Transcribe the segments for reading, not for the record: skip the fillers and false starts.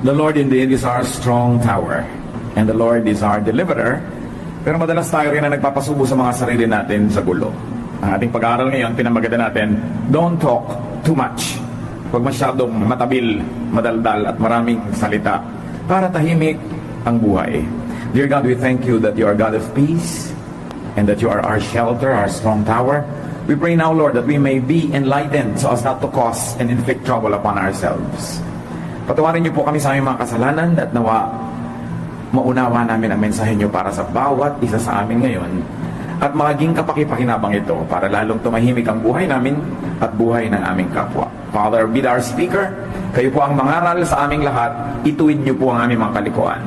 The Lord indeed is our strong tower, and the Lord is our deliverer. Pero madalas tayo rin na nagpapasubo sa mga sarili natin sa gulo. Ang ating pag-aaral ngayon, pinamagatan natin, don't talk too much. Huwag masyadong matabil, madaldal at maraming salita para tahimik ang buhay. Dear God, we thank you that you are God of peace and that you are our shelter, our strong tower. We pray now, Lord, that we may be enlightened so as not to cause and inflict trouble upon ourselves. Patawarin niyo po kami sa aming mga kasalanan at nawa maunawa namin ang mensahe niyo para sa bawat isa sa amin ngayon at maging kapakipakinabang ito para lalong tumahimik ang buhay namin at buhay ng aming kapwa. Father, be our speaker. Kayo po ang mangaral sa aming lahat. Ituwid niyo po ang aming mga kalikuan.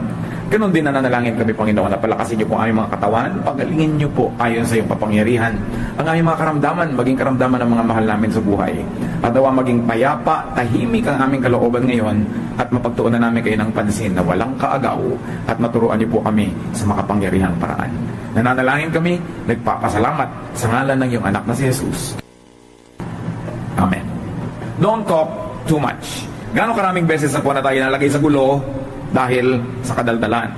Ganon din nananalangin kami, Panginoon, na palakasin niyo po ang aming mga katawan, pagalingin niyo po ayon sa iyong kapangyarihan ang aming mga karamdaman, maging karamdaman ng mga mahal namin sa buhay. At dawa maging payapa, tahimik ang aming kalooban ngayon at mapagtuunan namin kayo ng pansin na walang kaagaw at maturuan niyo po kami sa makapangyarihang paraan. Nananalangin kami, nagpapasalamat sa ngalan ng iyong anak na si Jesus. Amen. Don't talk too much. Gaano karaming beses na po na tayo nalagay sa gulo dahil sa kadaldalan.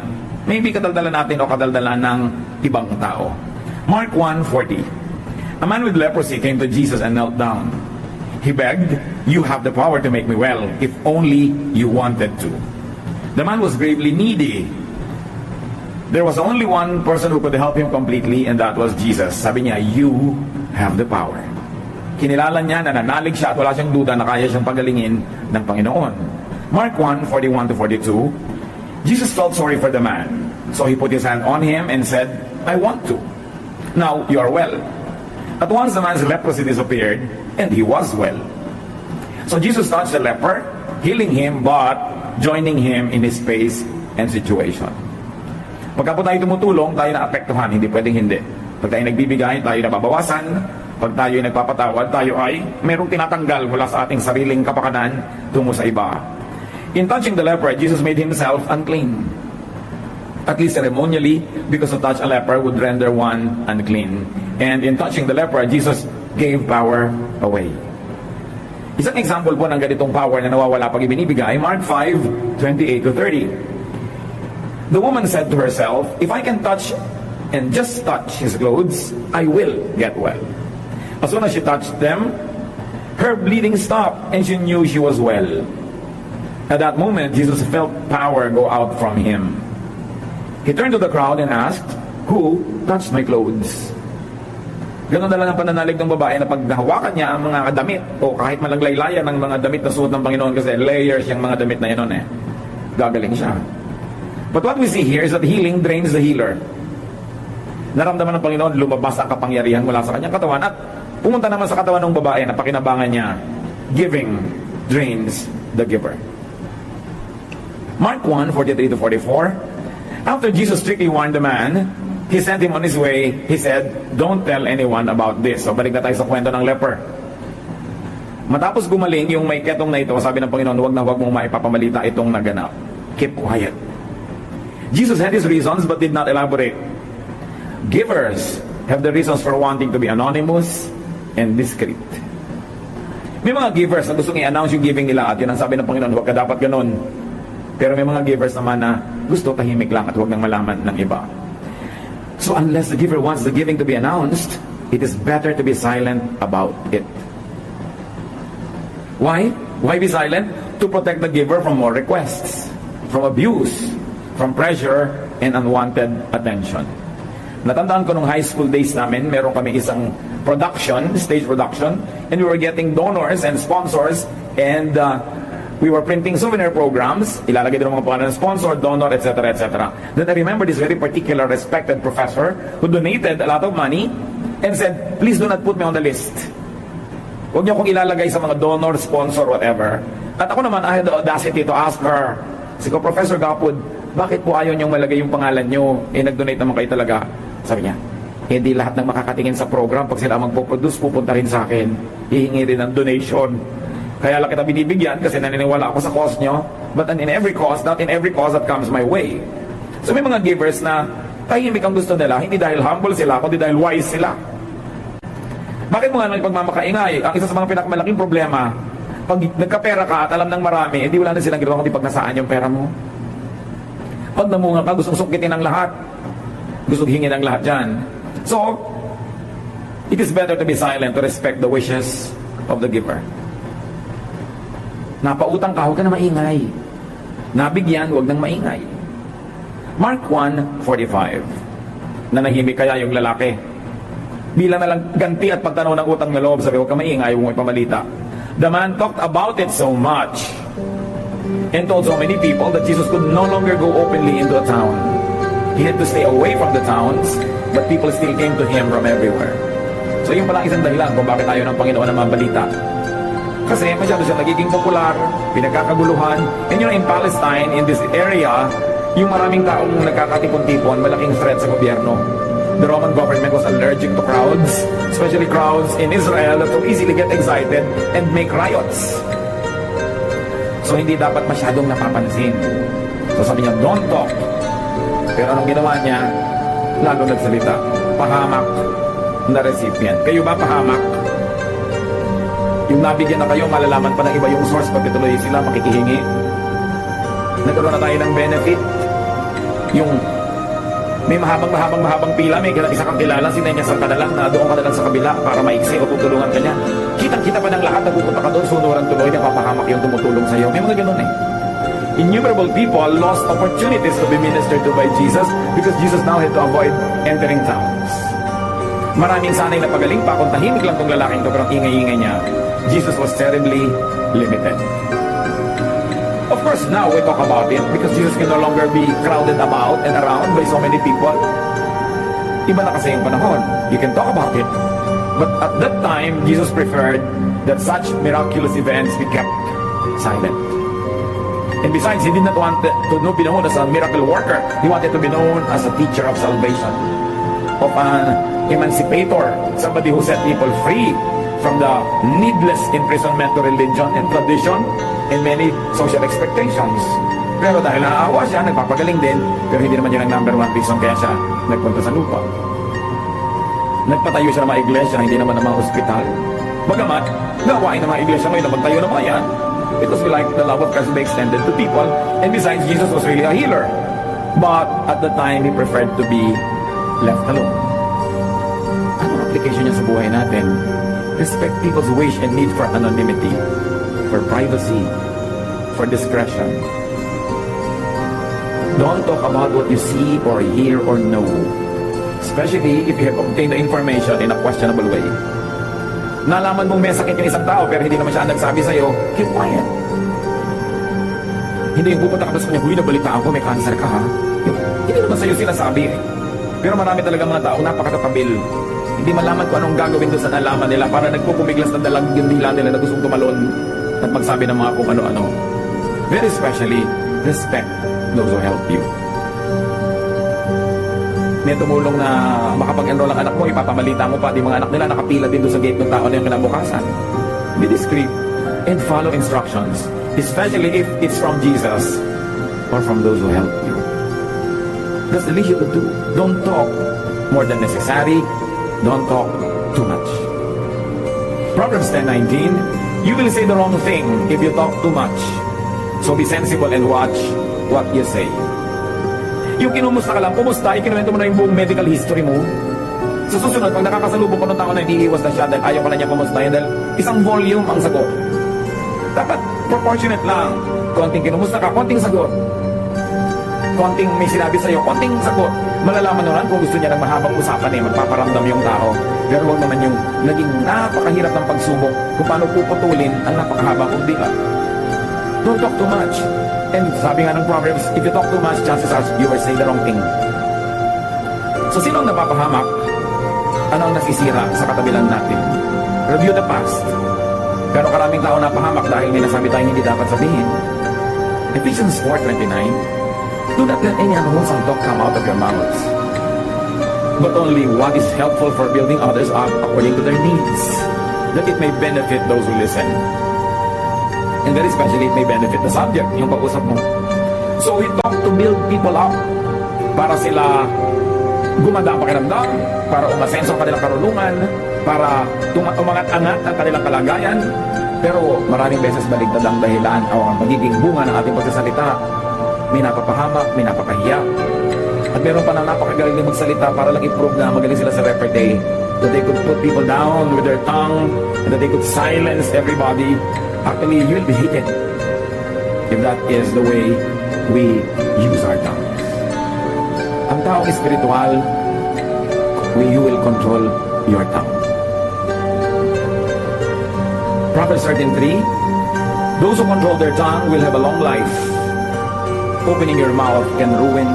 Maybe kadaldalan natin o kadaldalan ng ibang tao. Mark 1:40. A man with leprosy came to Jesus and knelt down. He begged, "You have the power to make me well, if only you wanted to." The man was gravely needy. There was only one person who could help him completely, and that was Jesus. Sabi niya, "You have the power." Kinilala niya, nananalig siya at wala siyang duda na kaya siyang pagalingin ng Panginoon. Mark 1:41-42. Jesus felt sorry for the man, so he put his hand on him and said, "I want to. Now you are well." At once the man's leprosy disappeared, and he was well. So Jesus touched the leper, healing him, but joining him in his space and situation. Pagka po tayo tumutulong, tayo naapektuhan, hindi pwedeng hindi. Pag tayo nagbibigay, tayo nababawasan. Pag tayo nagpapatawad, tayo ay merong tinatanggal mula sa ating sariling kapakanan tungo sa iba. In touching the leper, Jesus made himself unclean. At least ceremonially, because to touch a leper would render one unclean. And in touching the leper, Jesus gave power away. Isang example po ng ganitong power na nawawala pag ibinibigay, Mark 5:28-30. The woman said to herself, "If I can touch and just touch his clothes, I will get well." As soon as she touched them, her bleeding stopped and she knew she was well. At that moment, Jesus felt power go out from him. He turned to the crowd and asked, "Who touched my clothes?" Ganon na lang ang pananalig ng babae na pag nahawakan niya ang mga damit o kahit malaglaylayan ng mga damit na suot ng Panginoon kasi layers yung mga damit na yun gagaling siya. But what we see here is that healing drains the healer. Naramdaman ng Panginoon, lumabas ang kapangyarihan mula sa kanyang katawan at pumunta naman sa katawan ng babae na pakinabangan niya. Giving drains the giver. Mark 1:43-44. After Jesus strictly warned the man, he sent him on his way. He said, "Don't tell anyone about this." So balik na tayo sa kwento ng leper. Matapos gumaling yung may ketong na ito, sabi ng Panginoon, huwag na huwag mong maipapamalita itong naganap. Keep quiet. Jesus had his reasons but did not elaborate. Givers have the reasons for wanting to be anonymous and discreet. May mga givers na gustong i-announce yung giving nila at yun ang sabi ng Panginoon, huwag ka dapat ganun. Pero may mga givers naman na gusto tahimik lang at huwag nang malaman ng iba. So unless the giver wants the giving to be announced, it is better to be silent about it. Why? Why be silent? To protect the giver from more requests, from abuse, from pressure, and unwanted attention. Natandaan ko nung high school days namin, meron kami isang production, stage production, and we were getting donors and sponsors, and we were printing souvenir programs, ilalagay din ang mga pangalan ng sponsor, donor, etc., etc. Then I remember this very particular respected professor who donated a lot of money and said, "Please do not put me on the list. Huwag niyo akong ilalagay sa mga donor, sponsor, whatever." At ako naman, I had the audacity to ask her, "Sige, Professor Gapud, bakit po ayaw niyong malagay yung pangalan niyo? Nag-donate naman kayo talaga." Sabi niya, hindi lahat ng makakatingin sa program, pag sila magpo-produce, pupunta rin sa akin. Hihingi rin ng donation. Kaya lang kita binibigyan kasi naniniwala ako sa cause nyo. But in every cause, not in every cause that comes my way. So may mga givers na tahimik ang gusto nila, hindi dahil humble sila, kundi dahil wise sila. Bakit mo nga nagpagmamakaingay? Ang isa sa mga pinakamalaking problema Pag nagkapera ka at alam ng marami, edi wala na silang ginawa kundi pag nasaan yung pera mo. Pag namunga ka, gustong sungkitin ang lahat. Gustong hingin ang lahat dyan. So, it is better to be silent to respect the wishes of the giver. Napautang ka, huwag ka na maingay. Nabigyan, huwag nang maingay. Mark 1:45. Nanahimik kaya yung lalaki. Bilang na lang ganti at pagtanaw ng utang na loob, sabi, huwag ka maingay, huwag mo ipamalita. The man talked about it so much and told so many people that Jesus could no longer go openly into a town. He had to stay away from the towns, but people still came to him from everywhere. So yung pala isang dahilan kung bakit ayaw ng Panginoon na mabalita. Kasi masyado siya nagiging popular, pinagkakaguluhan. And you know, in Palestine, in this area, yung maraming taong nagkakatipon-tipon, malaking threat sa gobyerno. The Roman government was allergic to crowds, especially crowds in Israel that would easily get excited and make riots. So hindi dapat masyadong napapansin. So sabi niya, don't talk. Pero anong ginawa niya? Lalo nagsalita. Pahamak na recipient. Kayo ba pahamak? Yung nabigyan na kayo, malalaman pa ng iba yung source, pagkatuloy sila makikihingi. Nagkaroon na tayo ng benefit. Yung may mahabang pila, may isa kang kilala, sinenyasal ka na lang na doon ka na lang sa kabila para maiksi o tutulungan ka niya. Kitang-kita pa ng lahat, nagpupunta ka doon, sunuran tuloy, napapahamak yung tumutulong sa'yo. May mga ganun eh. Innumerable people lost opportunities to be ministered to by Jesus because Jesus now had to avoid entering towns. Maraming sanay na pagaling pa kung tahimik lang tong lalaking to, pero ang ingay-ingay niya. Jesus was terribly limited. Of course, now we talk about it because Jesus can no longer be crowded about and around by so many people. Iba na kasi yung panahon. You can talk about it. But at that time, Jesus preferred that such miraculous events be kept silent. And besides, he did not want to be known as a miracle worker. He wanted to be known as a teacher of salvation, of an emancipator, somebody who set people free from the needless imprisonment to religion and tradition and many social expectations. Pero dahil naaawa siya, nagpapagaling din, pero hindi naman yun ang number one reason kaya siya nagpunta sa lupa. Nagpatayo siya ng mga iglesia, hindi naman ng mga hospital. Bagamat, gawain ng mga iglesia ngayon na magtayo ng mga yan, because we like the love of Christ to be extended to people, and besides, Jesus was really a healer. But at the time, he preferred to be left alone. Anong application niya sa buhay natin? Respect people's wish and need for anonymity, for privacy, for discretion. Don't talk about what you see or hear or know, especially if you have obtained the information in a questionable way. Nalaman mong may sakit yung isang tao pero hindi naman siya nagsabi sa'yo, keep quiet. Hindi yung pupunta ka sa kanya, huy, nabalitaan ko, may cancer ka ha. Hindi naman sa'yo sinasabi eh. Pero marami talaga mga tao napakatapabil. Hindi malaman kung anong gagawin doon sa nalaman nila para nagpupumiglas na dalang gandila nila na gustong tumalon at magsabi ng mga kung ano-ano. Very especially, respect those who help you. May tumulong na makapag-enroll ang anak mo, ipapamalita mo pa, di mga anak nila nakapila din doon sa gate ng tao na yung kinabukasan. Be discreet and follow instructions, especially if it's from Jesus or from those who help you. That's the least you could do. Don't talk more than necessary. Don't talk too much. Proverbs 10:19, you will say the wrong thing if you talk too much. So be sensible and watch what you say. Yung kinumusta ka lang, kumusta, ikinuwento mo na yung buong medical history mo. Sa susunod, pag nakakasalubong ko ng tao na iniiwas na siya dahil ayaw ka na niya kumustahin dahil isang volume ang sagot. Dapat proportionate lang. Konting kinumusta ka, konting sagot. Konting may sinabi sa'yo, konting sagot. Malalaman naman kung gusto niya ng mahabang usapan eh, magpaparamdam yung tao. Pero huwag naman yung naging napakahirap ng pagsubok kung paano puputulin ang napakahabang kundila. Don't talk too much. And sabi nga ng Proverbs, if you talk too much, chances are you are saying the wrong thing. So sino ang napapahamak? Ano ang nasisira sa katabilan natin? Review the past. Pero karaming tao napahamak dahil may nasabi tayong hindi dapat sabihin. Ephesians 4:29, do not let any unwholesome talk come out of your mouths, but only what is helpful for building others up according to their needs, that it may benefit those who listen. And very especially, it may benefit the subject, yung pag-usap mo. So we talk to build people up para sila gumanda ang pakiramdam, para umasenso ang kanilang karunungan, para umangat-angat ang kanilang kalagayan, Pero maraming beses baligtad ang dahilan o magiging bunga ng ating pagsasalita. May napapahamak, may napapahiya. At meron pa na napakagaling na magsalita para lang i-prove na magaling sila sa repartee. That they could put people down with their tongue and that they could silence everybody. Actually, you'll be hated if that is the way we use our tongues. Ang taong espiritual, you will control your tongue. Proverbs 13:3, those who control their tongue will have a long life. Opening your mouth can ruin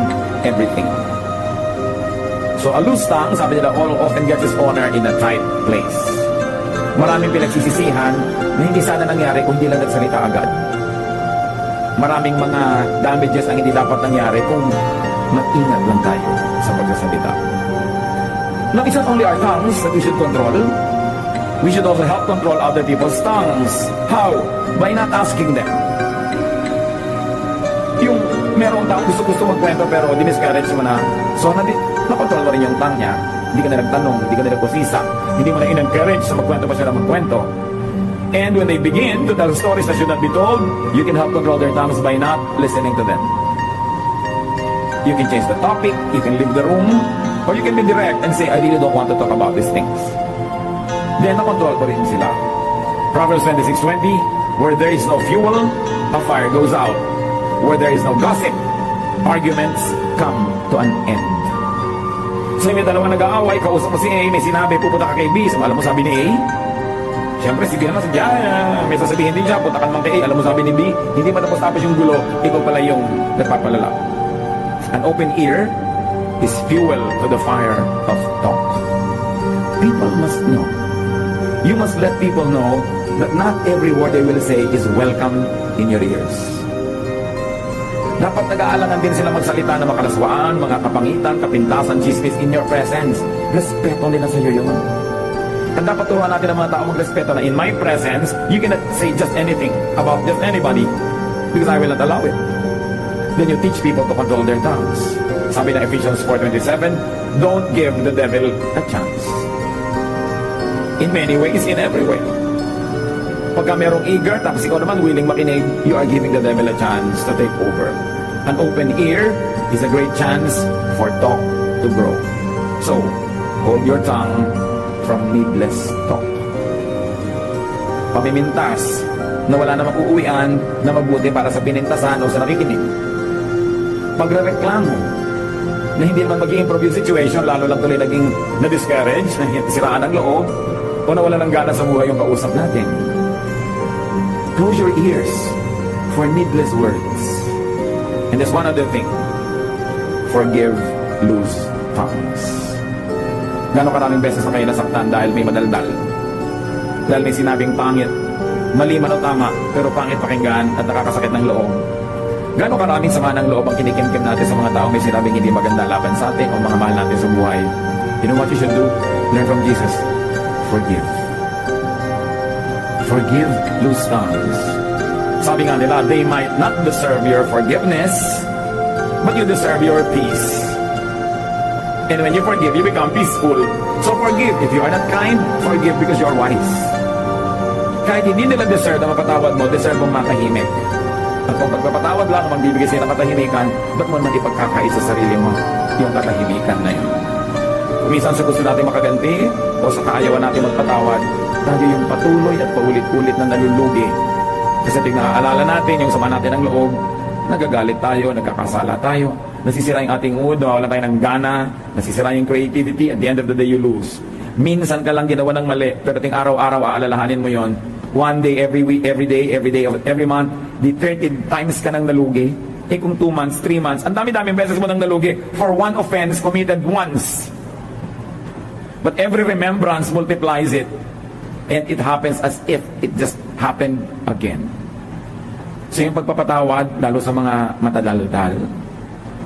everything. So a loose tongue, sabi nila, all often gets its honor in a tight place. Maraming pinagsisisihan na hindi sana nangyari kung hindi lang nagsalita agad. Maraming mga damages ang hindi dapat nangyari kung mag-ingat lang tayo sa pagsasalita. Now, it's not only our tongues that we should control. We should also help control other people's tongues. How? By not asking them. Yung merong tao gusto magkwento pero diniscourage mo na, so nakontrol mo rin yung tongue niya. Hindi ka na nagtanong, hindi ka na nagkusisa, hindi mo na in-encourage sa magkwento pa siya na magkwento. And when they begin to tell stories that should not be told, you can help control their tongues by not listening to them. You can change the topic, you can leave the room, or you can be direct and say, I really don't want to talk about these things. Then, nakontrol ko rin sila. Proverbs 26:20, where there is no fuel, a fire goes out. Where there is no gossip, arguments come to an end. So, may dalawa nag-aaway, kausap mo si A, may sinabi, pupunta ka kay B. So, alam mo sabi ni A? Siyempre, si B naman sabi, may sasabihin din siya, punta ka naman kay A. Alam mo sabi ni B, hindi matapos-tapos yung gulo, ikaw pala yung nagpapalala. An open ear is fuel to the fire of talk. People must know. You must let people know that not every word they will say is welcome in your ears. Dapat nag-aalangan din sila magsalita na makalaswaan, mga kapangitan, kapintasan, chismis in your presence. Respeto nila sa iyo yun. At dapat turuan natin ang mga tao magrespeto na in my presence, you cannot say just anything about just anybody because I will not allow it. Then you teach people to control their tongues. Sabi na Ephesians 4:27, don't give the devil a chance. In many ways, in every way. Pagka merong eager, tapos ikaw naman willing makinig, you are giving the devil a chance to take over. An open ear is a great chance for talk to grow. So, hold your tongue from needless talk. Pamimintas na wala namang uuwian na mabuti para sa pinintasan o sa nakikinig. Pagrereklamo na hindi naman mag-i-improve yung situation, lalo lang tuloy naging na-discourage, na siraan ang loob, o nawala ng gana sa buhay yung kausap natin. Close your ears for needless words. And there's one other thing. Forgive loose tongues. Gano'ng karaming beses na kayo nasaktan dahil may madaldal? Dahil may sinabing pangit, mali man o tama, pero pangit pakinggan at nakakasakit ng loob. Gano'ng karaming sama ng loob ang kinikimkim natin sa mga tao may sinabing hindi maganda laban sa atin o mga mahal natin sa buhay. You know what you should do? Learn from Jesus. Forgive. Forgive loose tongues. Sabi nga nila, they might not deserve your forgiveness, but you deserve your peace. And when you forgive, you become peaceful. So forgive. If you are not kind, forgive because you are wise. Kahit hindi nila deserve na mapatawad mo, deserve mong matahimik. At kung pagpapatawad lang, magbibigay sa'yo ng katahimikan, ba't mo naman ipagkakait sa sarili mo yung katahimikan na yun? Minsan sa gusto natin makaganti o sa kaayawan natin magpatawad, tayo yung patuloy at paulit-ulit na nalulugi. Kasi tingnan natin yung sama natin ng loob, nagagalit tayo, nagkakasala tayo, nasisira yung ating mood, nawawalan tayo ng gana, nasisira yung creativity, at the end of the day you lose. Minsan ka lang ginawa ng mali, pero ting araw-araw aalalahanin mo yon. One day, every week, every day, every month, di 30 times ka nang nalugi. Eh kung 2 months, 3 months, ang dami-daming beses mo nang nalugi for one offense committed once. But every remembrance multiplies it. And it happens as if it just happened again. So yung pagpapatawad, lalo sa mga matadaldal,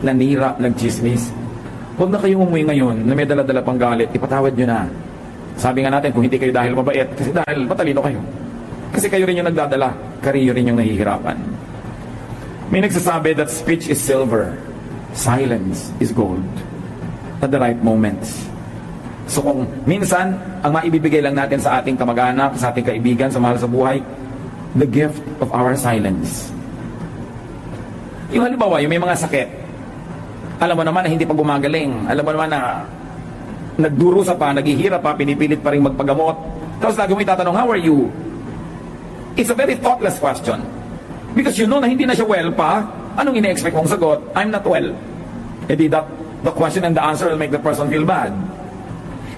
nanira, nagchismis, huwag na kayong umuwi ngayon na may dala-dala pang galit, ipatawad nyo na. Sabi nga natin, kung hindi kayo dahil mabait, kasi dahil matalino kayo. Kasi kayo rin yung nagdadala, kayo rin yung nahihirapan. May nagsasabi that speech is silver, silence is gold at the right moments. So kung minsan, ang maibibigay lang natin sa ating kamag-anak, sa ating kaibigan, sa mahal sa buhay, the gift of our silence. Yung halimbawa, yung may mga sakit, alam mo naman na hindi pa gumagaling, alam mo naman na nagdurusa pa, naghihirap pa, pinipilit pa rin magpagamot, tapos lagi mo itatanong, how are you? It's a very thoughtless question. Because you know na hindi na siya well pa, anong ine-expect mong sagot? I'm not well. Edi the question and the answer will make the person feel bad.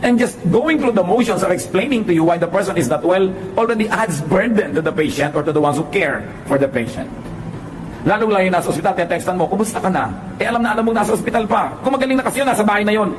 And just going through the motions of explaining to you why the person is not well already adds burden to the patient or to the ones who care for the patient. Lalo lang yung nasa ospital, textan mo, kumusta ka na? Eh alam na alam mo nasa ospital pa. Kung magaling na kasi yun, nasa bahay na yun.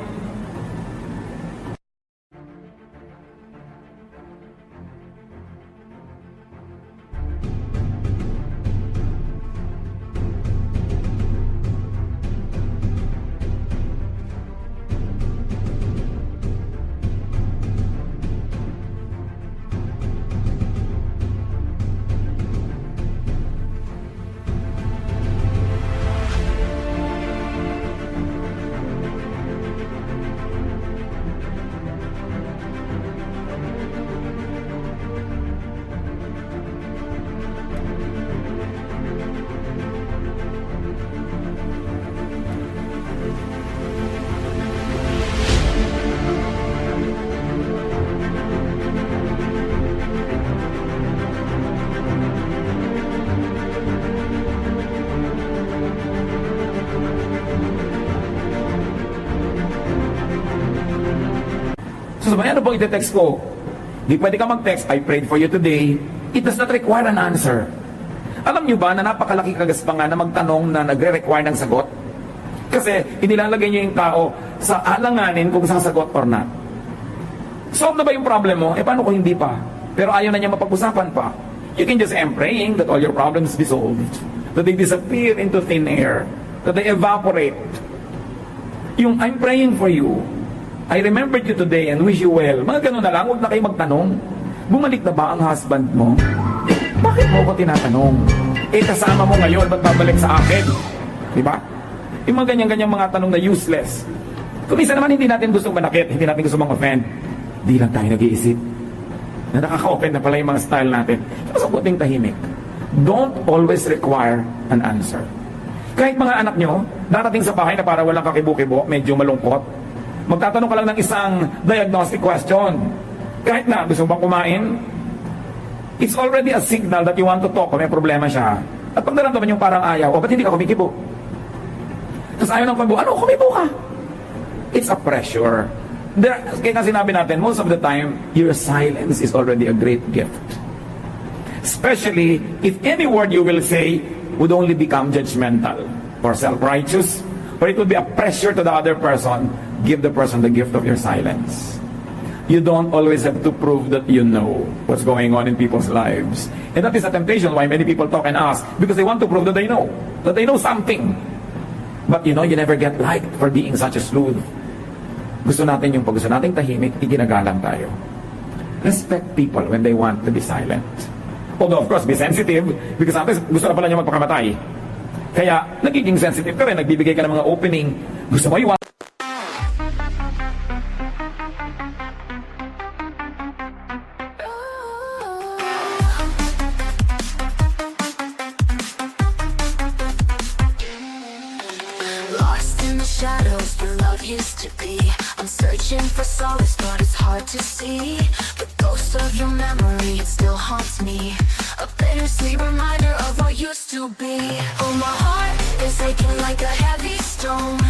So sabi, ano bang ite-text ko? Di pwede ka mag-text, I prayed for you today. It does not require an answer. Alam nyo ba na napakalaki kagaspangan na magtanong na nagre-require ng sagot? Kasi inilalagay nyo yung tao sa alanganin kung sasagot or not. Solve na ba yung problem mo? Eh paano kung hindi pa? Pero ayaw na niya mapag-usapan pa. You can just say, I'm praying that all your problems be solved. That they disappear into thin air. That they evaporate. Yung I'm praying for you, I remembered you today and wish you well. Mga ganun na lang, huwag na kayo magtanong. Bumalik na ba ang husband mo? Bakit mo ko tinatanong? Eh kasama mo ngayon, ba't babalik sa akin? Diba? Yung mga ganyan-ganyang mga tanong na useless. Kung isa naman hindi natin gustong manakit, hindi natin gusto mang-offend, di lang tayo nag-iisip na nakaka-open na pala yung mga style natin. Mas mabuting tahimik. Don't always require an answer. Kahit mga anak nyo, darating sa bahay na para walang kakibo-kibo, medyo malungkot, magtatanong ka lang ng isang diagnostic question. Kahit na gusto bang kumain, it's already a signal that you want to talk kung may problema siya. At pag naramdaman yung parang ayaw, ba't hindi ka kumikibo? Tapos ayaw ng kumibo, ano, kumibo ka? It's a pressure. Kaya nga sinabi natin, most of the time, your silence is already a great gift. Especially if any word you will say would only become judgmental or self-righteous, or it would be a pressure to the other person. Give the person the gift of your silence. You don't always have to prove that you know what's going on in people's lives. And that is a temptation why many people talk and ask, because they want to prove that they know something. But you know, you never get liked for being such a sleuth. Gusto natin yung pag gusto nating tahimik, iginagalang tayo. Respect people when they want to be silent. Although of course, be sensitive, because sometimes gusto na pala niya magpakamatay. Kaya, nagiging sensitive ka rin, nagbibigay ka ng mga opening. Gusto mo iwan. Lost in the shadows where love used to be. I'm searching for solace, but it's hard to see. The ghost of your memory, it still haunts me. A bittersweet reminder of what used to be. Oh, my heart is aching like a heavy stone.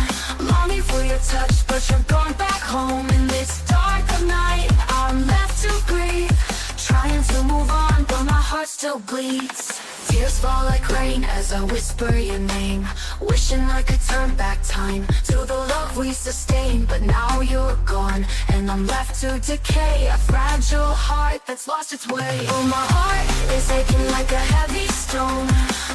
Longing for your touch, but you're gone back home. In this dark of night, I'm left to grieve. Trying to move on, but my heart still bleeds. Tears fall like rain as I whisper your name. Wishing I could turn back time to the love we sustained. But now you're gone and I'm left to decay. A fragile heart that's lost its way. Oh, my heart is aching like a heavy stone.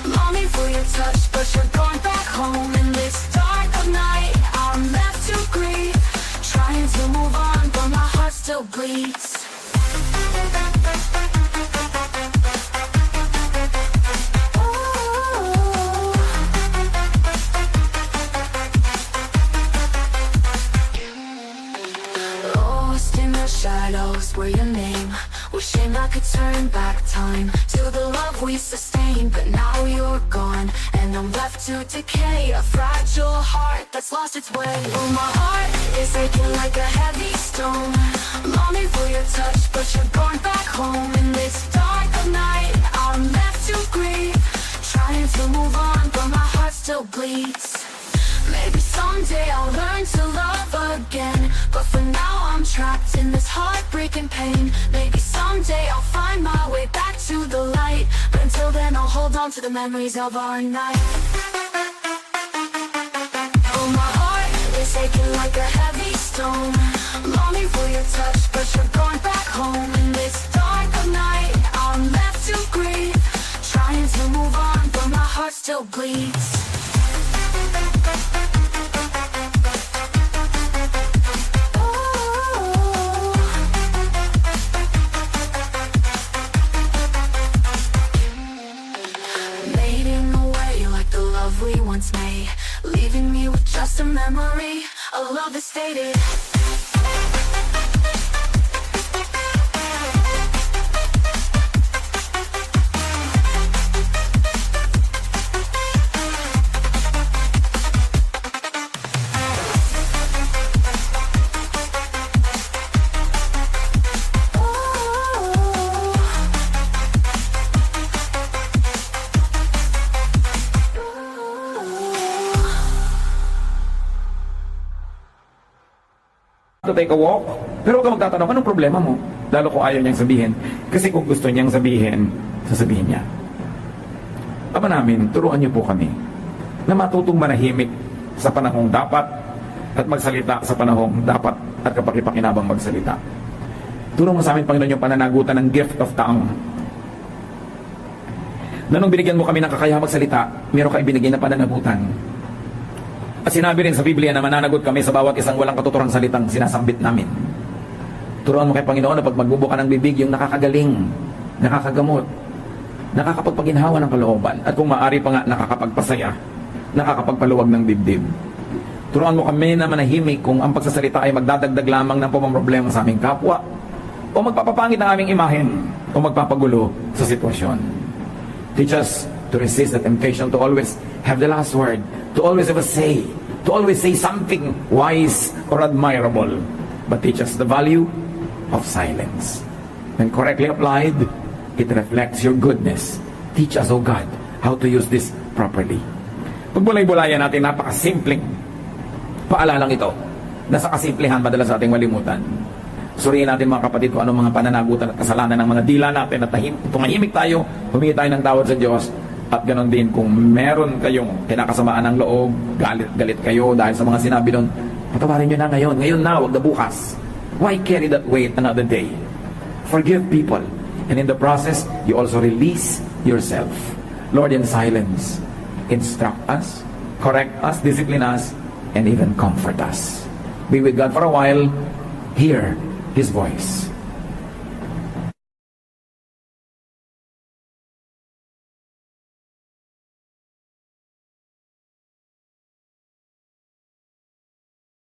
Longing for your touch, but you're gone back home. In this dark of night, I'm left to grieve. Trying to move on, but my heart still bleeds. Shadows were your name. Wishing I could turn back time to to the love we sustained. But now you're gone, and I'm left to decay. A fragile heart that's lost its way. Oh, my heart is aching like a heavy stone, longing for your touch, but you're gone back home. In this dark of night, I'm left to grieve, trying to move on, but my heart still bleeds. Maybe someday I'll learn to love again, but for now I'm trapped in this heartbreaking pain. Maybe someday I'll find my way back to the light, but until then I'll hold on to the memories of our night. Oh, my heart is aching like a heavy stone, longing for your touch, but you're going back home. In this dark of night, I'm left to grieve, trying to move on, but my heart still bleeds. Fading away like the love we once made, leaving me with just a memory. A love that's faded. To take a walk, pero huwag ka magtatanong, anong problema mo? Lalo kung ayaw niyang sabihin. Kasi kung gusto niyang sabihin, sasabihin niya. Ama namin, turuan niyo po kami na matutong manahimik sa panahong dapat at magsalita sa panahong dapat at kapakipakinabang magsalita. Turo mo sa amin, Panginoon, yung pananagutan ng gift of tongue. Na nung binigyan mo kami ng kakayahang magsalita, meron ka ibinigay na pananagutan. At sinabi rin sa Biblia na mananagot kami sa bawat isang walang katuturang salitang sinasambit namin. Turuan mo kay Panginoon na pag magbubuka ng bibig, yung nakakagaling, nakakagamot, nakakapagpaginhawa ng kalooban, at kung maaari pa nga nakakapagpasaya, nakakapagpaluwag ng dibdib. Turuan mo kami na manahimik kung ang pagsasalita ay magdadagdag lamang ng pamamroblema sa aming kapwa, o magpapapangit ng aming imahen, o magpapagulo sa sitwasyon. Teach us to resist the temptation to always have the last word, to always have a say, to always say something wise or admirable, but teach us the value of silence. When correctly applied, it reflects your goodness. Teach us, O God, how to use this properly. Pagbulay-bulayan natin, napakasimpleng paalalang ito. Nasa kasimplihan madalas sa ating malimutan. Suriin natin mga kapatid kung anong mga pananagutan at kasalanan ng mga dila natin at tumahimik tayo, humingi tayo ng tawad sa Diyos. At ganon din kung meron kayong kinakasamaan ng loob, galit kayo dahil sa mga sinabi doon, patawarin nyo na ngayon na, wag na bukas. Why carry that weight another day? Forgive people, and in the process, you also release yourself. Lord, in silence, instruct us, correct us, discipline us, and even comfort us. Be with God for a while, hear His voice.